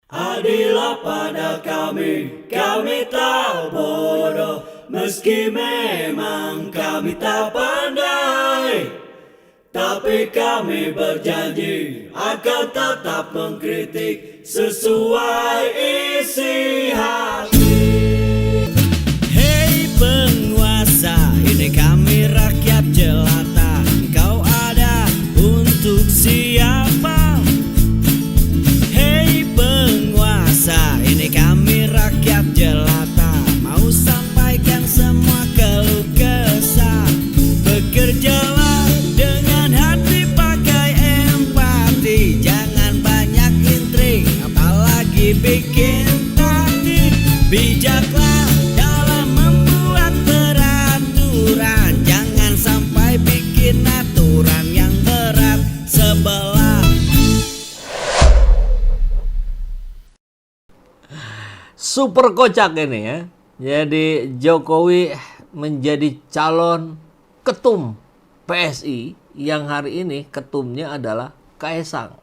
Adilah pada kami tak bodoh, meski memang kami tak pandai. Tapi kami berjanji akan tetap mengkritik sesuai isi hati. Hei penguasa, ini kami rakyat jelata. Engkau ada untuk siapa? Hei penguasa, ini kami rakyat jelata. Mau sampaikan semua keluh kesah. Bekerjalah dengan hati, pakai empati. Jangan banyak intrik, apalagi bikin taktik. Bijaklah dalam membuat peraturan. Jangan sampai bikin aturan yang berat sebelah. Super kocak ini ya. Jadi Jokowi menjadi calon ketum PSI yang hari ini ketumnya adalah Kaesang.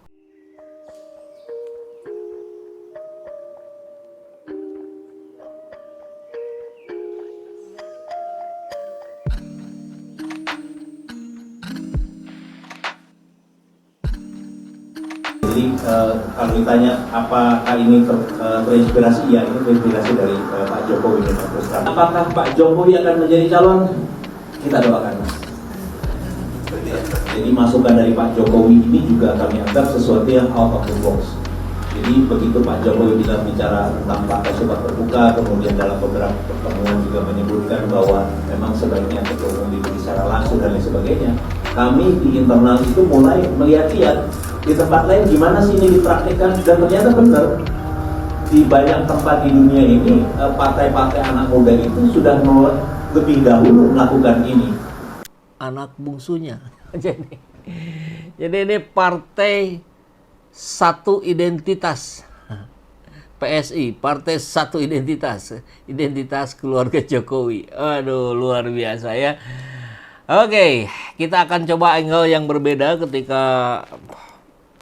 Jadi kalau ditanya apakah ini terinspirasi, ya ini terinspirasi dari Pak Jokowi dan Pak Presiden. Apakah Pak Jokowi akan menjadi calon? Kita doakan, Mas. Jadi masukan dari Pak Jokowi ini juga kami anggap sesuatu yang out of the box. Jadi begitu Pak Jokowi bisa bicara tentang pakai surat terbuka, kemudian dalam beberapa pertemuan juga menyebutkan bahwa memang sebaiknya ketua umum diberi secara langsung dan lain sebagainya. Kami di internal itu mulai melihat-lihat di tempat lain gimana sih ini dipraktikkan, dan ternyata benar di banyak tempat di dunia ini partai-partai anak muda itu sudah lebih dahulu melakukan ini. Anak bungsunya. Jadi ini partai satu identitas. PSI, partai satu identitas. Identitas keluarga Jokowi. Aduh, luar biasa ya. Oke, kita akan coba angle yang berbeda ketika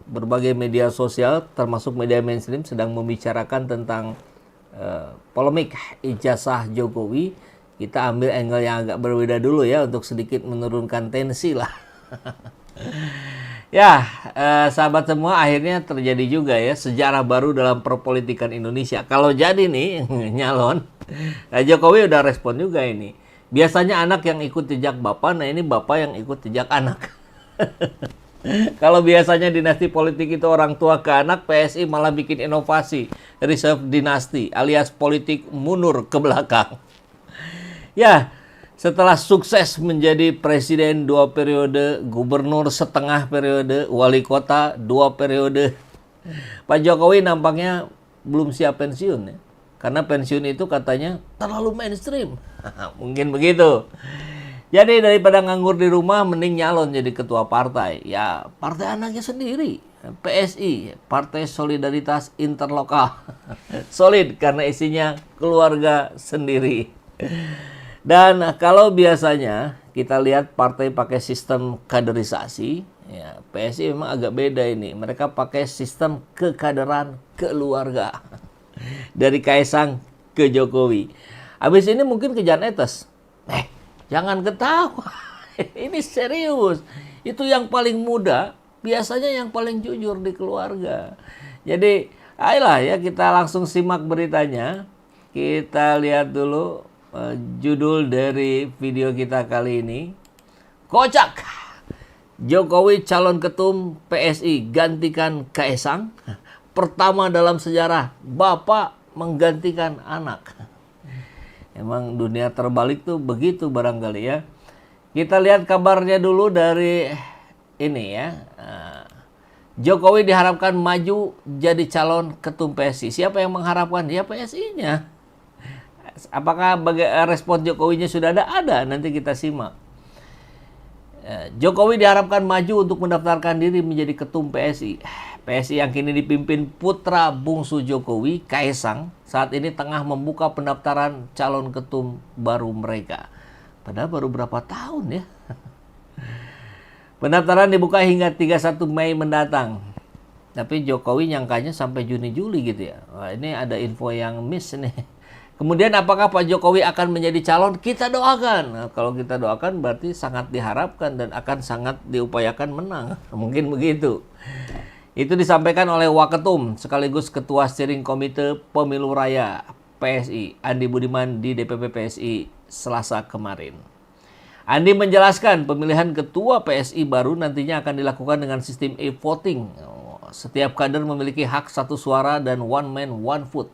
berbagai media sosial, termasuk media mainstream, sedang membicarakan tentang polemik ijazah Jokowi. Kita ambil angle yang agak berbeda dulu ya, untuk sedikit menurunkan tensi lah. Ya, sahabat semua, akhirnya terjadi juga ya sejarah baru dalam perpolitikan Indonesia. Kalau jadi nih nyalon, Jokowi udah respon juga ini. Biasanya anak yang ikut jejak bapak, nah ini bapak yang ikut jejak anak. Kalau biasanya dinasti politik itu orang tua ke anak, PSI malah bikin inovasi, reserve dinasti alias politik mundur ke belakang. Ya, setelah sukses menjadi presiden 2 periode, gubernur setengah periode, wali kota 2 periode, Pak Jokowi nampaknya belum siap pensiun ya. Karena pensiun itu katanya terlalu mainstream. Mungkin begitu. Jadi daripada nganggur di rumah, mending nyalon jadi ketua partai. Ya, partai anaknya sendiri. PSI, Partai Solidaritas Interlokal. Solid karena isinya keluarga sendiri. Dan kalau biasanya kita lihat partai pakai sistem kaderisasi, ya PSI memang agak beda ini. Mereka pakai sistem kekaderan keluarga. Dari Kaesang ke Jokowi. Habis ini mungkin ke Jan Etes. Jangan ketawa. Ini serius. Itu yang paling muda, biasanya yang paling jujur di keluarga. Jadi, ayolah ya kita langsung simak beritanya. Kita lihat dulu judul dari video kita kali ini. Kocak. Jokowi calon ketum PSI gantikan Kaesang. Pertama dalam sejarah, bapak menggantikan anak. Emang dunia terbalik tuh begitu barangkali ya. Kita lihat kabarnya dulu dari ini ya. Jokowi diharapkan maju jadi calon ketum PSI. Siapa yang mengharapkan? Ya PSI-nya. Apakah respon Jokowinya sudah ada? Ada, nanti kita simak. Jokowi diharapkan maju untuk mendaftarkan diri menjadi ketum PSI. PSI yang kini dipimpin putra bungsu Jokowi, Kaesang, saat ini tengah membuka pendaftaran calon ketum baru mereka. Padahal baru berapa tahun ya. Pendaftaran dibuka hingga 31 Mei mendatang. Tapi Jokowi nyangkanya sampai Juni-Juli gitu ya. Wah, ini ada info yang miss nih. Kemudian apakah Pak Jokowi akan menjadi calon? Kita doakan. Nah, kalau kita doakan berarti sangat diharapkan dan akan sangat diupayakan menang. Mungkin begitu. Itu disampaikan oleh Waketum sekaligus Ketua Steering Komite Pemilu Raya PSI, Andi Budiman di DPP PSI Selasa kemarin. Andi menjelaskan pemilihan ketua PSI baru nantinya akan dilakukan dengan sistem e-voting. Setiap kader memiliki hak satu suara dan one man one vote.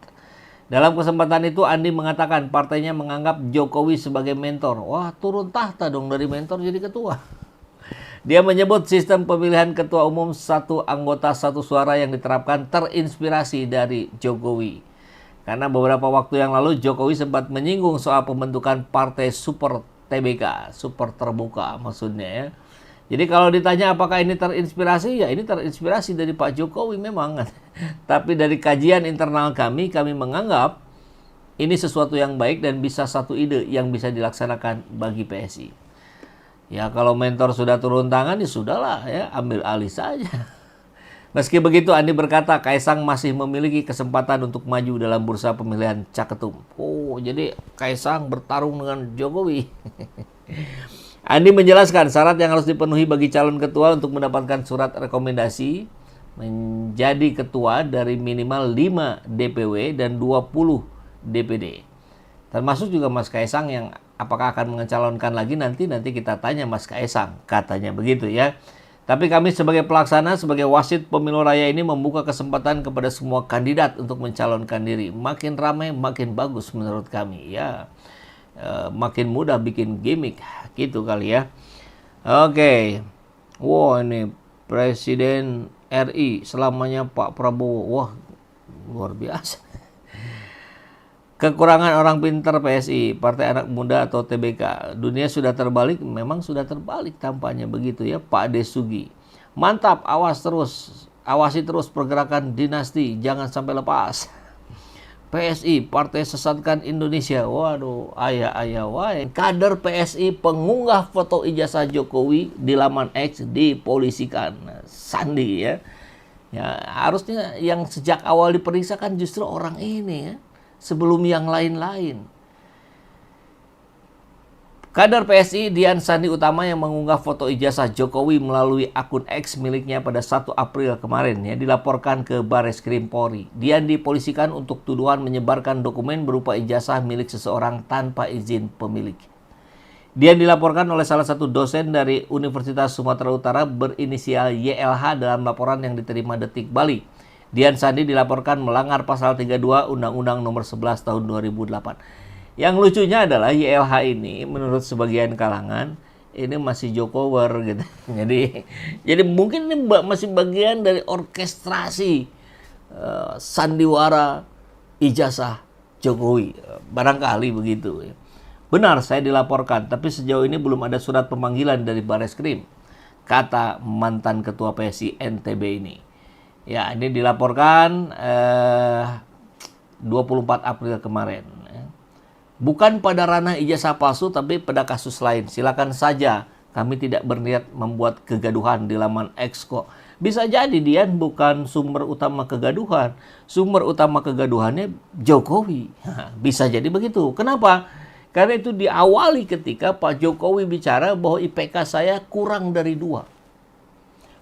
Dalam kesempatan itu Andi mengatakan partainya menganggap Jokowi sebagai mentor. Wah, turun tahta dong dari mentor jadi ketua. Dia menyebut sistem pemilihan ketua umum satu anggota satu suara yang diterapkan terinspirasi dari Jokowi. Karena beberapa waktu yang lalu Jokowi sempat menyinggung soal pembentukan partai super TBK, super terbuka maksudnya ya. Jadi kalau ditanya apakah ini terinspirasi, ya ini terinspirasi dari Pak Jokowi memang. Tapi dari kajian internal kami menganggap ini sesuatu yang baik dan bisa satu ide yang bisa dilaksanakan bagi PSI. Ya kalau mentor sudah turun tangan, ya sudahlah ya, ambil alih saja. Meski begitu, Andi berkata Kaisang masih memiliki kesempatan untuk maju dalam bursa pemilihan Caketum. Oh, jadi Kaisang bertarung dengan Jokowi. Andi menjelaskan syarat yang harus dipenuhi bagi calon ketua untuk mendapatkan surat rekomendasi menjadi ketua dari minimal 5 DPW dan 20 DPD. Termasuk juga Mas Kaisang yang apakah akan mencalonkan lagi nanti kita tanya Mas Kaisang, katanya begitu ya. Tapi kami sebagai pelaksana, sebagai wasit pemilu raya ini membuka kesempatan kepada semua kandidat untuk mencalonkan diri. Makin ramai, makin bagus menurut kami ya. Makin mudah bikin gimmick gitu kali ya. Oke. Wow, ini Presiden RI selamanya Pak Prabowo. Wah, luar biasa. Kekurangan orang pintar PSI, Partai Anak Muda atau TBK. Dunia sudah terbalik, memang sudah terbalik tampaknya begitu ya Pak Desugi. Mantap, awasi terus pergerakan dinasti, jangan sampai lepas. PSI, Partai Sesatkan Indonesia. Waduh, ayah, wah. Kader PSI pengunggah foto ijazah Jokowi di laman X dipolisikan. Sandi ya. Ya, harusnya yang sejak awal diperiksa kan justru orang ini ya. Sebelum yang lain-lain. Kader PSI Dian Sandi Utama yang mengunggah foto ijazah Jokowi melalui akun X miliknya pada 1 April kemarin ya dilaporkan ke Bareskrim Polri. Dian dipolisikan untuk tuduhan menyebarkan dokumen berupa ijazah milik seseorang tanpa izin pemilik. Dian dilaporkan oleh salah satu dosen dari Universitas Sumatera Utara berinisial YLH dalam laporan yang diterima Detik Bali. Dian Sandi dilaporkan melanggar pasal 32 Undang-Undang Nomor 11 Tahun 2008. Yang lucunya adalah YLH ini menurut sebagian kalangan ini masih Jokower gitu. Jadi mungkin ini masih bagian dari orkestrasi sandiwara ijazah Jokowi. Barangkali begitu ya. Benar saya dilaporkan, tapi sejauh ini belum ada surat pemanggilan dari Bareskrim, kata mantan ketua PSI NTB ini. Ya, ini dilaporkan 24 April kemarin. Bukan pada ranah ijazah palsu, tapi pada kasus lain. Silakan saja, kami tidak berniat membuat kegaduhan di laman X kok. Bisa jadi Dian bukan sumber utama kegaduhan. Sumber utama kegaduhannya Jokowi. Bisa jadi begitu. Kenapa? Karena itu diawali ketika Pak Jokowi bicara bahwa IPK saya kurang dari 2.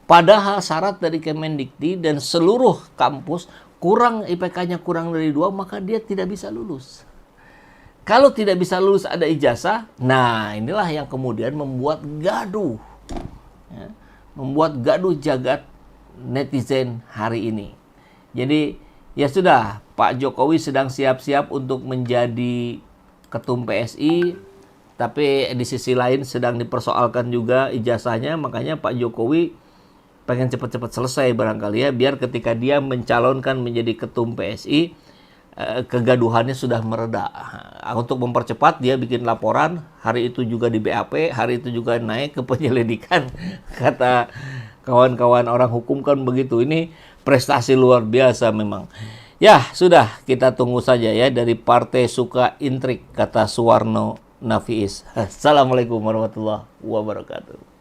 Padahal syarat dari Kemendikti dan seluruh kampus IPK-nya kurang dari 2, maka dia tidak bisa lulus. Kalau tidak bisa lulus ada ijazah, nah inilah yang kemudian membuat gaduh. Ya, membuat gaduh jagat netizen hari ini. Jadi ya sudah, Pak Jokowi sedang siap-siap untuk menjadi ketum PSI, tapi di sisi lain sedang dipersoalkan juga ijazahnya, makanya Pak Jokowi pengen cepat-cepat selesai barangkali ya, biar ketika dia mencalonkan menjadi ketum PSI, kegaduhannya sudah mereda. Untuk mempercepat dia bikin laporan, hari itu juga di BAP, hari itu juga naik ke penyelidikan. Kata kawan-kawan orang hukum kan begitu. Ini prestasi luar biasa memang. Ya sudah, kita tunggu saja ya dari Partai Suka Intrik, kata Suwarno Nafiis. Assalamualaikum warahmatullahi wabarakatuh.